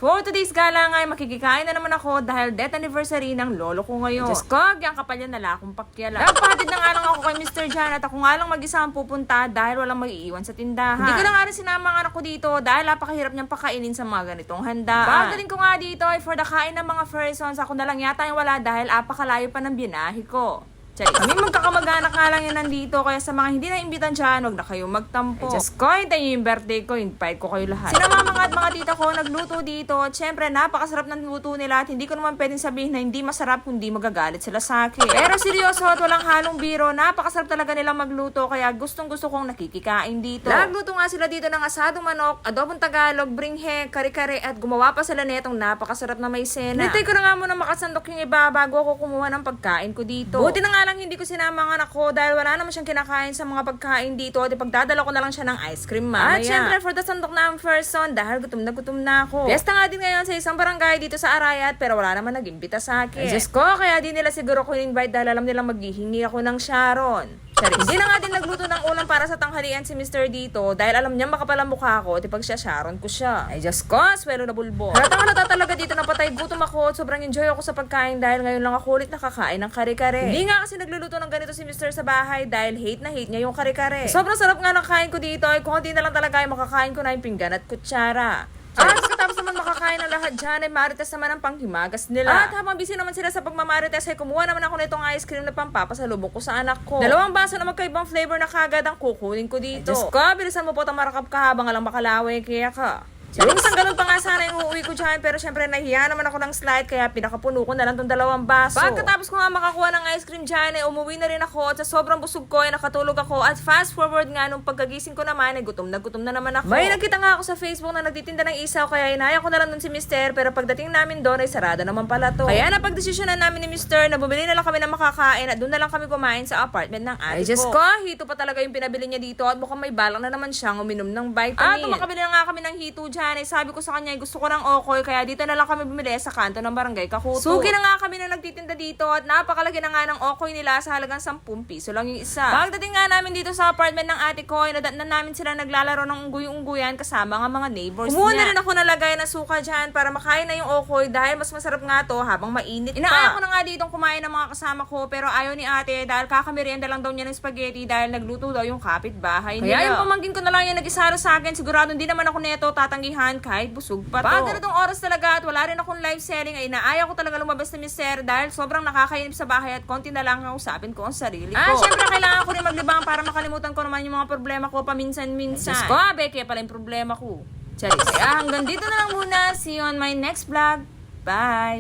For today's gala nga, makikikain na naman ako dahil death anniversary ng lolo ko ngayon. Diyos ko, yung kapal yan nala akong pakyala. Nagpahatid na nga lang ako kay Mr. Jan at ako nga lang mag-isa ang pupunta dahil walang mag-iiwan sa tindahan. Hindi ko na nga rin sinama ang anak ko dito dahil napakahirap niyang pakainin sa mga ganitong handaan. Pagdating ko nga dito ay for the kain ng mga persons, ako na lang yata yung wala dahil apakalayo pa ng binahe ko. Kami magkakamag-anak nga lang yan nandito, kaya sa mga hindi na-imbitan dyan, huwag na kayong magtampo. Just ko, hintayin yung birthday ko, invite ko kayo lahat. Sina mama at mga tita ko nagluto dito, at syempre napakasarap ng luto nila at hindi ko naman pwedeng sabihin na hindi masarap kundi magagalit sila sa akin. Pero seryoso at walang halong biro, napakasarap talaga nilang magluto, kaya gustong gusto kong nakikikain dito. Nagluto nga sila dito ng asadong manok, adobong Tagalog, bringhe, kare-kare at gumawa pa sila netong napakasarap na maisena. Nitay ko na nga muna makasandok yung iba bago ako kumuha ng pagkain ko dito. Buti na nga lang hindi ko sinama ang anak ko dahil wala naman siyang kinakain sa mga pagkain dito at ipagdadala ko na lang siya ng ice cream mamaya. At syempre for the sandok na ang person dahil gutom na ako. Fiesta nga din ngayon sa isang barangay dito sa Arayat pero wala naman nag-imbita sa akin. Diyos ko, kaya din nila siguro ko invite dahil alam nilang maghihingi ako ng Sharon. Hindi na nga din nagluto ng ulam para sa tanghalian si Mr. dito dahil alam niya makapal ang mukha ko at ipag siya Sharon ko siya. Ay Diyos ko, swelo na bulbo. Halatang halata talaga dito na patay gutom ako at sobrang enjoy ako sa pagkain dahil ngayon lang ako ulit nakakain ng kare-kare. Hindi nga kasi nagluluto ng ganito si Mr. sa bahay dahil hate na hate niya yung kare-kare. Sobrang sarap nga ng kain ko dito ay kung hindi na lang talaga ay makakain ko na yung pinggan at kutsara. At katapos naman makakain ng lahat dyan ay marites naman ang panghimagas nila. At habang busy naman sila sa pagmamarites ay kumuha naman ako nitong ice cream na pampapasalubong ko sa anak ko. 2 baso na magkaibang flavor na kagad ang kukunin ko dito. Diyos ko, bilisan mo po itong marakap ka habang alang makalaway kaya ka. Isang ganun pa nga sana yung uuwi ko dyan pero syempre nahiya naman ako ng slide kaya pinakapuno ko na lang itong 2 baso. Pagkatapos ko nga makakuha ng ice cream dyan ay umuwi na rin ako at sa sobrang busog ko ay nakatulog ako at fast forward nga nung pagkagising ko naman ay gutom na naman ako. May nakita nga ako sa Facebook na nagtitinda ng isaw kaya inaya ko na lang dun si Mr. pero pagdating namin doon ay sarado naman pala to. Kaya napagdesisyonan namin ni Mr. na bumili na lang kami ng makakain at doon na lang kami kumain sa apartment ng ate ko. Ay Diyos ko, hito pa talaga yung pinabili niya dito at mukhang may balak na naman siyang uminom ng vitamin. At makabili na nga kami ng hito dyan ay sabi ko sa kanya gusto ko ng okoy kaya dito na lang kami bumili sa kanto ng barangay Kakuto. Suki na nga kami na nagtitinda dito at napakalaki na nga ng okoy nila sa halagang 10 piso lang yung isa. Pagdating nga namin dito sa apartment ng ate ko ay nadatnan namin sila naglalaro ng unggoy-ungguyan kasama nga mga neighbors niya. Kumuha na rin ako nalagay ng suka dyan para makain na yung okoy dahil mas masarap nga to habang mainit pa. Inaaya ko na nga ditong kumain ng mga kasama ko pero ayaw ni ate dahil kakamerienda lang daw niya ng spaghetti dahil nagluto daw yung kapitbahay nila. Kaya yung pamangkin ko na lang yung nag-isaro sa akin sigurado hindi naman ako neto tatanggihan kahit busog pa to. Pag ganitong oras talaga at wala rin akong live selling ay inaaya ko talaga lumabas na Mr. dahil sobrang nakakainip sa bahay at konti na lang ang usapin ko ang sarili ko. Syempre kailangan ko rin maglibang para makalimutan ko naman yung mga problema ko paminsan-minsan. Diyos ko, kaya pala yung problema ko. Kaya hanggang dito na lang muna. See you on my next vlog. Bye!